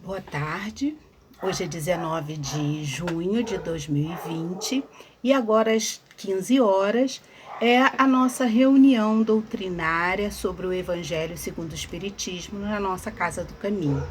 Boa tarde, hoje é 19 de junho de 2020 e agora às 15 horas é a nossa reunião doutrinária sobre o Evangelho segundo o Espiritismo na nossa Casa do Caminho.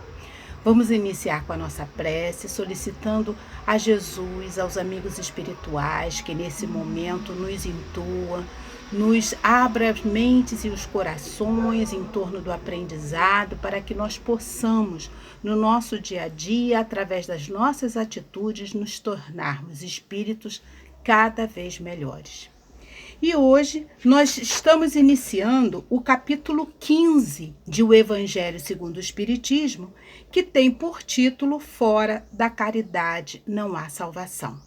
Vamos iniciar com a nossa prece, solicitando a Jesus, aos amigos espirituais que nesse momento nos intuam, nos abra as mentes e os corações em torno do aprendizado para que nós possamos, no nosso dia a dia, através das nossas atitudes, nos tornarmos espíritos cada vez melhores. E hoje nós estamos iniciando o capítulo 15 de O Evangelho segundo o Espiritismo, que tem por título Fora da Caridade não há salvação.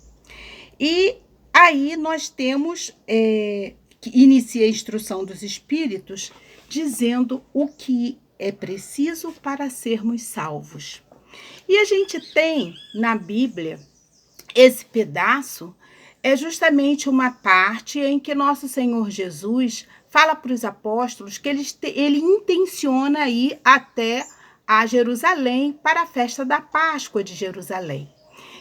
E aí nós temos, que inicia a instrução dos espíritos, dizendo o que é preciso para sermos salvos. E a gente tem na Bíblia esse pedaço, é justamente uma parte em que nosso Senhor Jesus fala para os apóstolos que ele intenciona ir até a Jerusalém para a festa da Páscoa de Jerusalém.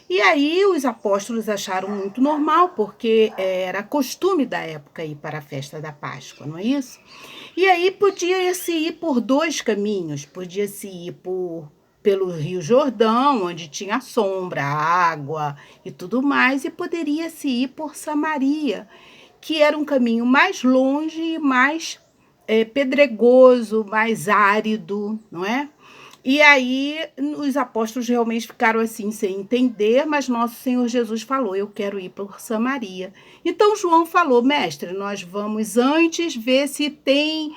E aí os apóstolos acharam muito normal, porque era costume da época ir para a festa da Páscoa, não é isso? E aí podia-se ir por dois caminhos, podia-se ir pelo Rio Jordão, onde tinha sombra, água e tudo mais, e poderia-se ir por Samaria, que era um caminho mais longe e mais pedregoso, mais árido, não é? E aí os apóstolos realmente ficaram assim sem entender, mas nosso Senhor Jesus falou, eu quero ir por Samaria. Então João falou, mestre, nós vamos antes ver se tem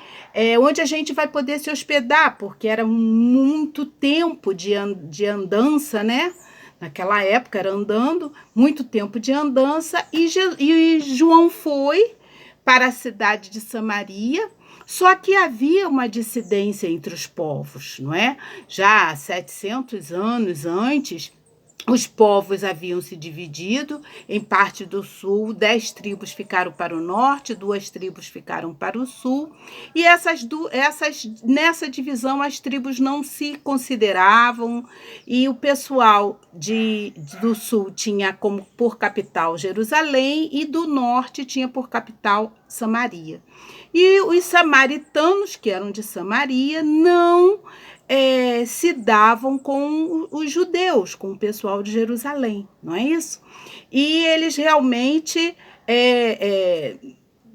onde a gente vai poder se hospedar, porque era muito tempo de andança, né? Naquela época era andando, muito tempo de andança, e João foi para a cidade de Samaria. Só que havia uma dissidência entre os povos, não é? Já há 700 anos antes, os povos haviam se dividido em parte do sul, 10 tribos ficaram para o norte, 2 tribos ficaram para o sul, e nessa divisão as tribos não se consideravam, e o pessoal do sul tinha como por capital Jerusalém, e do norte tinha por capital Samaria. E os samaritanos, que eram de Samaria, não se davam com os judeus, com o pessoal de Jerusalém, não é isso? E eles realmente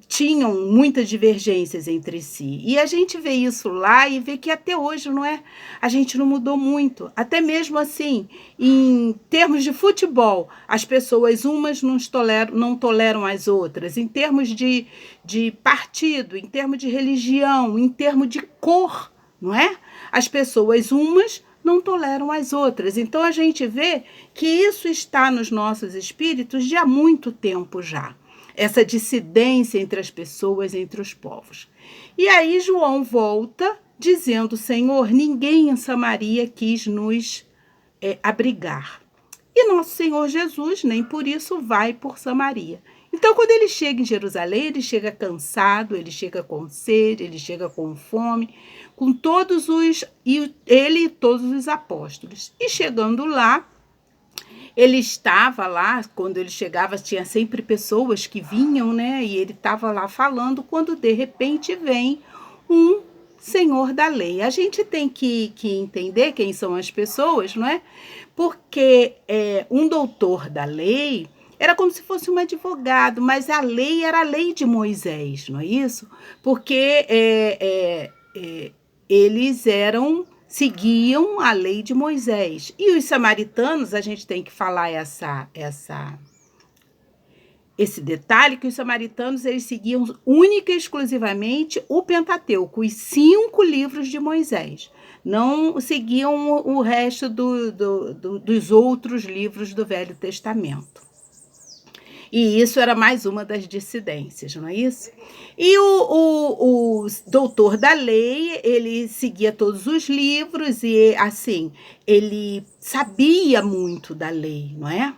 tinham muitas divergências entre si. E a gente vê isso lá e vê que até hoje não é, a gente não mudou muito. Até mesmo assim, em termos de futebol, as pessoas umas não toleram as outras. Em termos de partido, em termos de religião, em termos de cor, não é? As pessoas umas não toleram as outras. Então a gente vê que isso está nos nossos espíritos de há muito tempo já. Essa dissidência entre as pessoas, entre os povos. E aí João volta dizendo, Senhor, ninguém em Samaria quis nos abrigar. E nosso Senhor Jesus nem por isso vai por Samaria. Então, quando ele chega em Jerusalém, ele chega cansado, ele chega com sede, ele chega com fome, com ele e todos os apóstolos. E chegando lá, ele estava lá, quando ele chegava, tinha sempre pessoas que vinham, né? E ele estava lá falando, quando de repente vem um senhor da lei. A gente tem que entender quem são as pessoas, não é? Porque um doutor da lei era como se fosse um advogado, mas a lei era a lei de Moisés, não é isso? Porque eles seguiam a lei de Moisés. E os samaritanos, a gente tem que falar esse detalhe, que os samaritanos eles seguiam única e exclusivamente o Pentateuco, os 5 livros de Moisés. Não seguiam o resto dos outros livros do Velho Testamento. E isso era mais uma das dissidências, não é isso? E o doutor da lei, ele seguia todos os livros e, assim, ele sabia muito da lei, não é?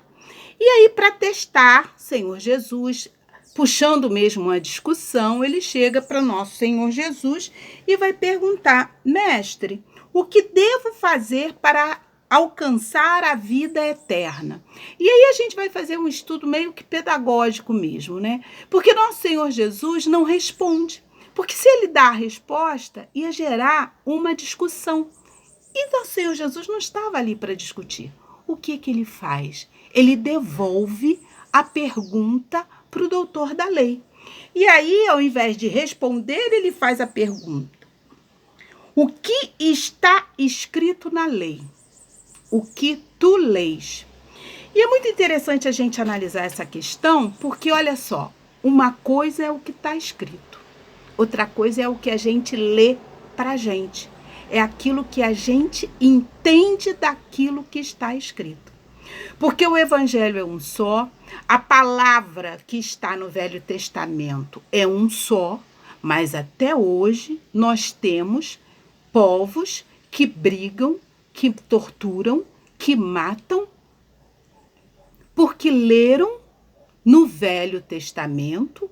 E aí, para testar Senhor Jesus, puxando mesmo uma discussão, ele chega para nosso Senhor Jesus e vai perguntar, mestre, o que devo fazer para alcançar a vida eterna. E aí a gente vai fazer um estudo meio que pedagógico mesmo, né? Porque nosso Senhor Jesus não responde. Porque se ele dá a resposta, ia gerar uma discussão. E nosso Senhor Jesus não estava ali para discutir. O que ele faz? Ele devolve a pergunta para o doutor da lei. E aí, ao invés de responder, ele faz a pergunta: o que está escrito na lei? O que tu lês? E é muito interessante a gente analisar essa questão, porque olha só, uma coisa é o que está escrito, outra coisa é o que a gente lê para a gente. É aquilo que a gente entende daquilo que está escrito. Porque o evangelho é um só, a palavra que está no Velho Testamento é um só, mas até hoje nós temos povos que brigam, que torturam, que matam, porque leram no Velho Testamento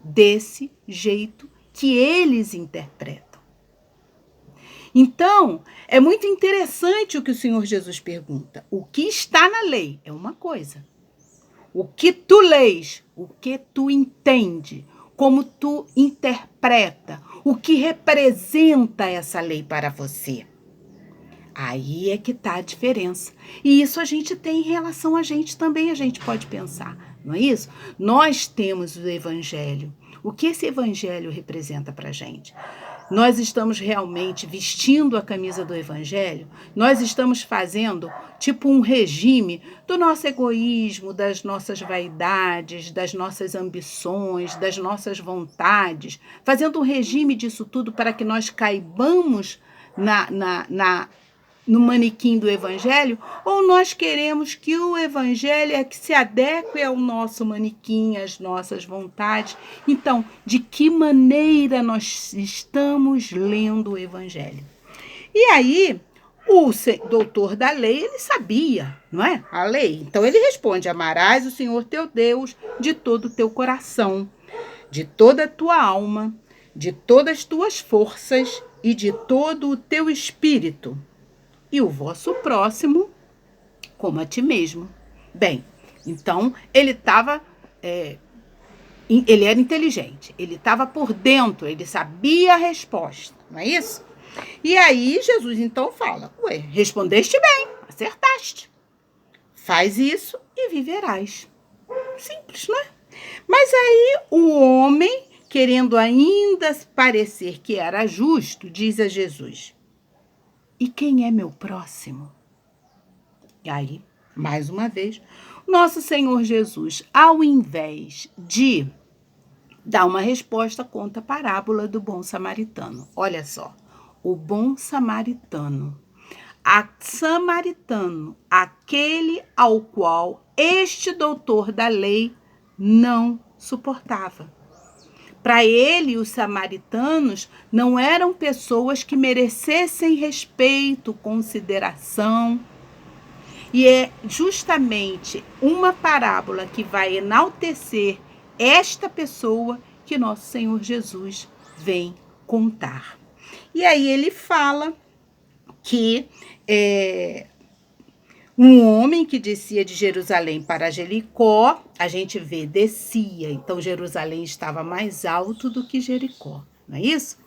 desse jeito que eles interpretam. Então, é muito interessante o que o Senhor Jesus pergunta. O que está na lei é uma coisa. O que tu lês, o que tu entende, como tu interpreta, o que representa essa lei para você. Aí é que está a diferença. E isso a gente tem em relação a gente também, a gente pode pensar, não é isso? Nós temos o evangelho. O que esse evangelho representa para a gente? Nós estamos realmente vestindo a camisa do evangelho? Nós estamos fazendo tipo um regime do nosso egoísmo, das nossas vaidades, das nossas ambições, das nossas vontades, fazendo um regime disso tudo para que nós caibamos no manequim do evangelho, ou nós queremos que o evangelho é que se adeque ao nosso manequim, às nossas vontades? Então, de que maneira nós estamos lendo o evangelho? E aí, o doutor da lei, ele sabia, não é? A lei. Então, ele responde: amarás o Senhor teu Deus de todo o teu coração, de toda a tua alma, de todas as tuas forças e de todo o teu espírito, e o vosso próximo como a ti mesmo. Bem, então ele estava, ele era inteligente, ele estava por dentro, ele sabia a resposta, não é isso? E aí Jesus então fala: ué, respondeste bem, acertaste. Faz isso e viverás. Simples, não é? Mas aí o homem, querendo ainda parecer que era justo, diz a Jesus: e quem é meu próximo? E aí, mais uma vez, nosso Senhor Jesus, ao invés de dar uma resposta, conta a parábola do bom samaritano. Olha só, o bom samaritano, aquele ao qual este doutor da lei não suportava. Para ele, os samaritanos não eram pessoas que merecessem respeito, consideração. E é justamente uma parábola que vai enaltecer esta pessoa que nosso Senhor Jesus vem contar. E aí ele fala que um homem que descia de Jerusalém para Jericó, a gente vê, descia, então Jerusalém estava mais alto do que Jericó, não é isso?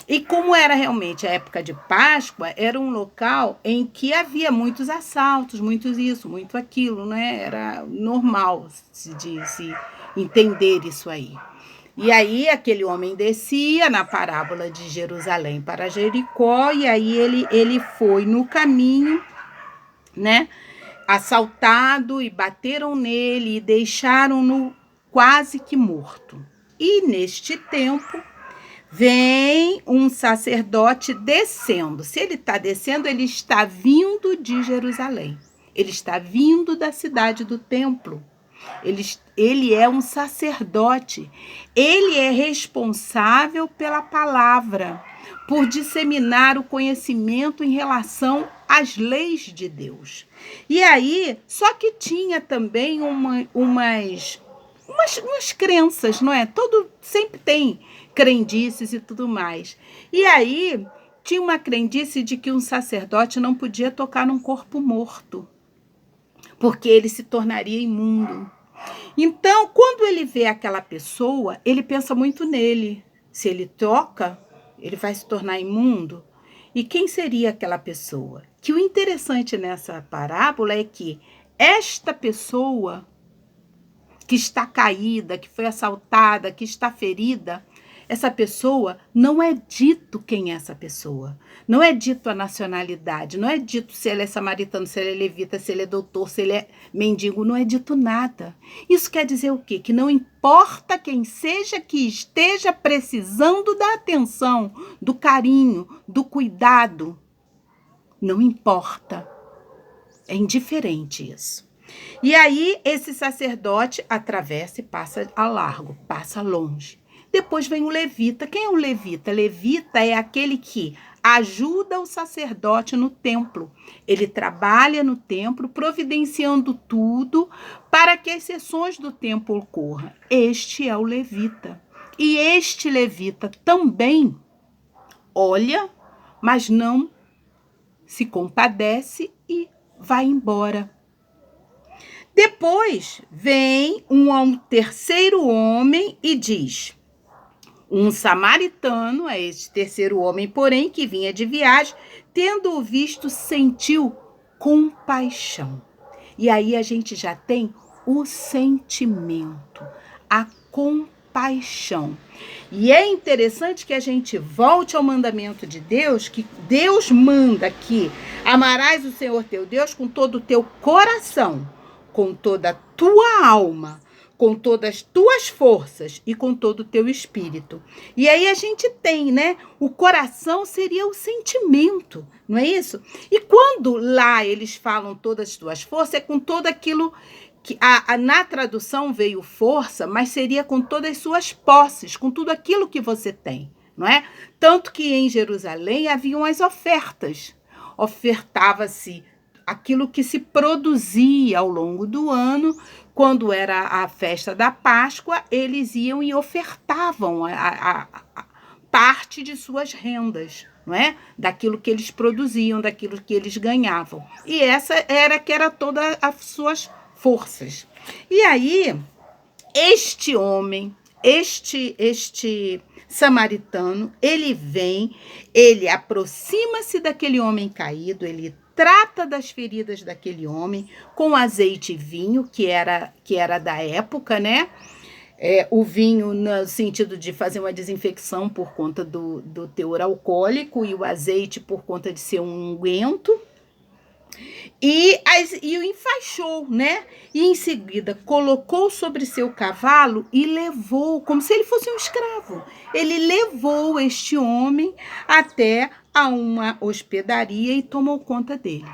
E como era realmente a época de Páscoa, era um local em que havia muitos assaltos, muitos isso, muito aquilo, né? Era normal de se entender isso aí. E aí aquele homem descia na parábola de Jerusalém para Jericó, e aí ele foi no caminho, né, assaltado, e bateram nele e deixaram-no quase que morto. E neste tempo vem um sacerdote descendo. Se ele está descendo, ele está vindo de Jerusalém. Ele está vindo da cidade do templo. Ele é um sacerdote. Ele é responsável pela palavra, por disseminar o conhecimento em relação às leis de Deus. E aí, só que tinha também umas crenças, não é? Sempre tem crendices e tudo mais. E aí tinha uma crendice de que um sacerdote não podia tocar num corpo morto, porque ele se tornaria imundo. Então, quando ele vê aquela pessoa, ele pensa muito nele. Se ele toca, ele vai se tornar imundo. E quem seria aquela pessoa? Que o interessante nessa parábola é que esta pessoa que está caída, que foi assaltada, que está ferida, essa pessoa, não é dito quem é essa pessoa. Não é dito a nacionalidade, não é dito se ele é samaritano, se ele é levita, se ele é doutor, se ele é mendigo, não é dito nada. Isso quer dizer o quê? Que não importa quem seja que esteja precisando da atenção, do carinho, do cuidado. Não importa. É indiferente isso. E aí esse sacerdote atravessa e passa a largo, passa longe. Depois vem o levita. Quem é o levita? Levita é aquele que ajuda o sacerdote no templo. Ele trabalha no templo, providenciando tudo para que as sessões do templo ocorram. Este é o levita. E este levita também olha, mas não se compadece e vai embora. Depois vem um terceiro homem e diz: um samaritano, é este terceiro homem, porém, que vinha de viagem, tendo-o visto, sentiu compaixão. E aí a gente já tem o sentimento, a compaixão. E é interessante que a gente volte ao mandamento de Deus, que Deus manda que amarás o Senhor teu Deus com todo o teu coração, com toda a tua alma, com todas as tuas forças e com todo o teu espírito. E aí a gente tem, né? O coração seria o sentimento, não é isso? E quando lá eles falam todas as tuas forças, é com todo aquilo que na tradução veio força, mas seria com todas as suas posses, com tudo aquilo que você tem, não é? Tanto que em Jerusalém haviam as ofertas. Ofertava-se aquilo que se produzia ao longo do ano. Quando era a festa da Páscoa, eles iam e ofertavam a parte de suas rendas, não é? Daquilo que eles produziam, daquilo que eles ganhavam. E essa era todas as suas forças. E aí, este homem, este samaritano, ele vem, ele aproxima-se daquele homem caído, ele trata das feridas daquele homem com azeite e vinho, que era da época, né? O vinho no sentido de fazer uma desinfecção por conta do teor alcoólico e o azeite por conta de ser um unguento. E o enfaixou, né? E em seguida colocou sobre seu cavalo e levou, como se ele fosse um escravo. Ele levou este homem até a uma hospedaria e tomou conta dele.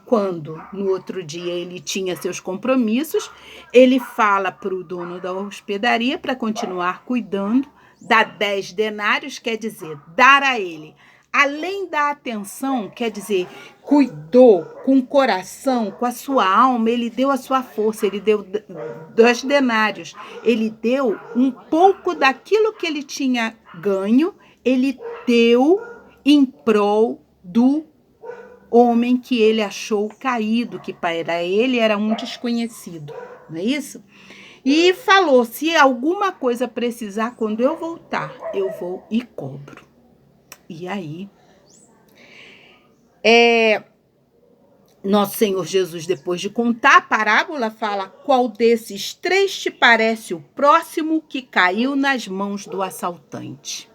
Quando, no outro dia, ele tinha seus compromissos, ele fala para o dono da hospedaria para continuar cuidando, dá 10 denários, quer dizer, dar a ele. Além da atenção, quer dizer, cuidou com o coração, com a sua alma, ele deu a sua força, ele deu 2 denários, ele deu um pouco daquilo que ele tinha ganho, ele deu em prol do homem que ele achou caído, que para ele era um desconhecido, não é isso? E falou, se alguma coisa precisar, quando eu voltar, eu vou e cobro. E aí, nosso Senhor Jesus, depois de contar a parábola, fala: qual desses 3 te parece o próximo que caiu nas mãos do assaltante?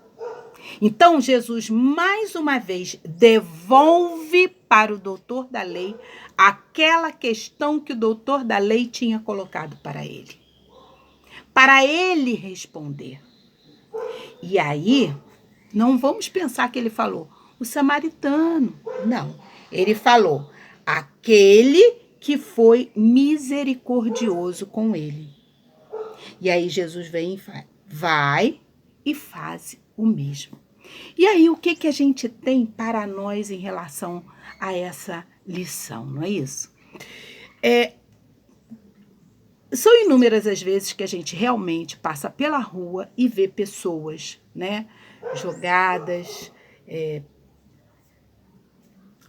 Então, Jesus, mais uma vez, devolve para o doutor da lei aquela questão que o doutor da lei tinha colocado para ele responder. E aí, não vamos pensar que ele falou o samaritano. Não, ele falou aquele que foi misericordioso com ele. E aí Jesus vem e fala, vai e faz o mesmo. E aí o que a gente tem para nós em relação a essa lição, não é isso? São inúmeras as vezes que a gente realmente passa pela rua e vê pessoas, né, jogadas,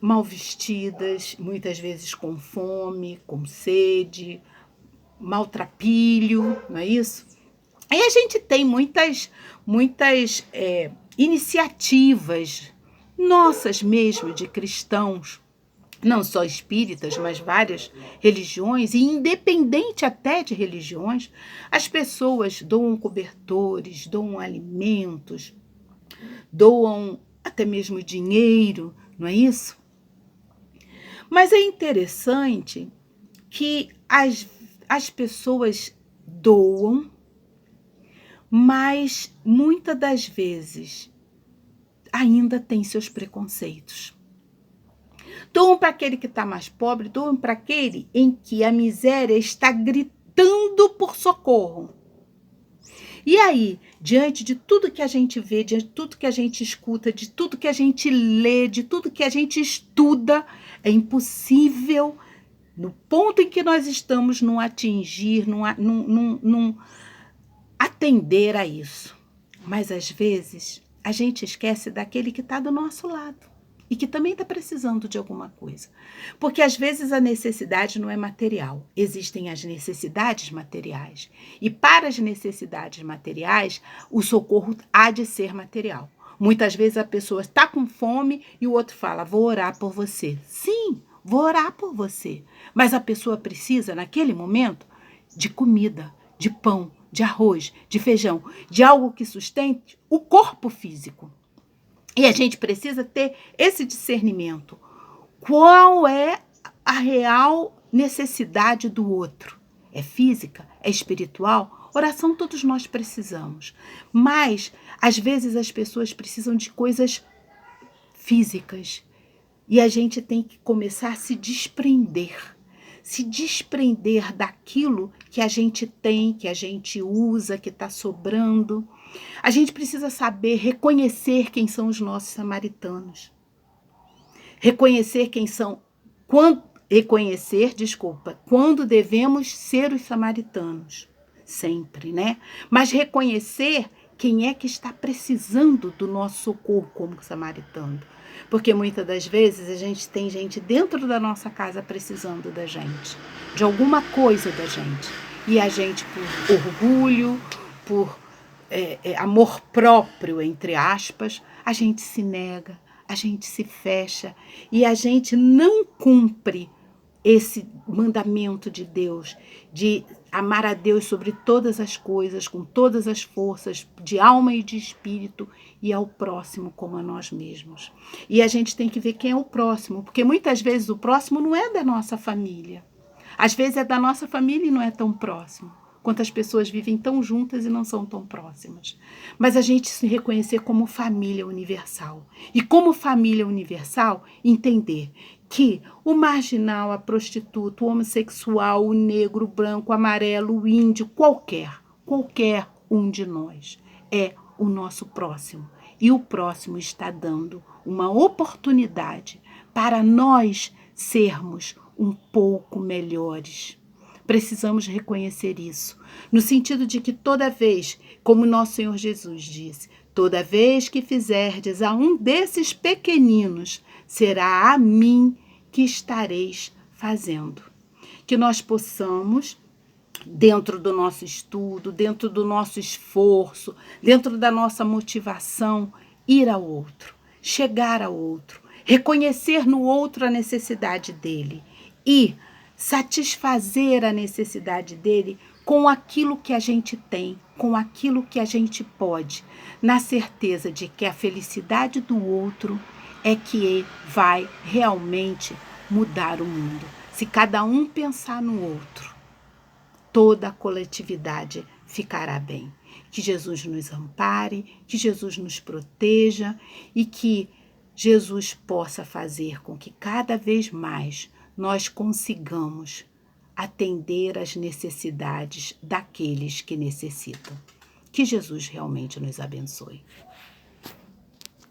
mal vestidas, muitas vezes com fome, com sede, maltrapilho, não é isso? Aí a gente tem muitas iniciativas nossas mesmo, de cristãos, não só espíritas, mas várias religiões, e independente até de religiões, as pessoas doam cobertores, doam alimentos, doam até mesmo dinheiro, não é isso? Mas é interessante que as pessoas doam, mas muitas das vezes ainda tem seus preconceitos. Doam para aquele que está mais pobre, doam para aquele em que a miséria está gritando por socorro. E aí, diante de tudo que a gente vê, de tudo que a gente escuta, de tudo que a gente lê, de tudo que a gente estuda, é impossível, no ponto em que nós estamos, não atingir, não atender a isso. Mas às vezes a gente esquece daquele que está do nosso lado e que também está precisando de alguma coisa. Porque às vezes a necessidade não é material, existem as necessidades materiais. E para as necessidades materiais, o socorro há de ser material. Muitas vezes a pessoa está com fome e o outro fala, vou orar por você. Sim, vou orar por você. Mas a pessoa precisa, naquele momento, de comida, de pão, de arroz, de feijão, de algo que sustente o corpo físico. E a gente precisa ter esse discernimento. Qual é a real necessidade do outro? É física? É espiritual? Oração todos nós precisamos. Mas, às vezes, as pessoas precisam de coisas físicas. E a gente tem que começar a se desprender daquilo que a gente tem, que a gente usa, que está sobrando. A gente precisa saber reconhecer quem são os nossos samaritanos. Quando devemos ser os samaritanos. Sempre, né? Mas reconhecer quem é que está precisando do nosso socorro como samaritano. Porque muitas das vezes a gente tem gente dentro da nossa casa precisando da gente, de alguma coisa da gente. E a gente, por orgulho, por amor próprio, entre aspas, a gente se nega, a gente se fecha e a gente não cumpre esse mandamento de Deus, de amar a Deus sobre todas as coisas, com todas as forças, de alma e de espírito, e ao próximo como a nós mesmos. E a gente tem que ver quem é o próximo, porque muitas vezes o próximo não é da nossa família. Às vezes é da nossa família e não é tão próximo. Quantas pessoas vivem tão juntas e não são tão próximas. Mas a gente se reconhecer como família universal. E como família universal, entender que o marginal, a prostituta, o homossexual, o negro, o branco, o amarelo, o índio, qualquer um de nós é o nosso próximo. E o próximo está dando uma oportunidade para nós sermos um pouco melhores. Precisamos reconhecer isso, no sentido de que toda vez, como nosso Senhor Jesus disse, toda vez que fizerdes a um desses pequeninos, será a mim que estareis fazendo. Que nós possamos, dentro do nosso estudo, dentro do nosso esforço, dentro da nossa motivação, ir ao outro, chegar ao outro, reconhecer no outro a necessidade dele e satisfazer a necessidade dele com aquilo que a gente tem, com aquilo que a gente pode, na certeza de que a felicidade do outro é que vai realmente mudar o mundo. Se cada um pensar no outro, toda a coletividade ficará bem. Que Jesus nos ampare, que Jesus nos proteja e que Jesus possa fazer com que cada vez mais nós consigamos atender às necessidades daqueles que necessitam. Que Jesus realmente nos abençoe.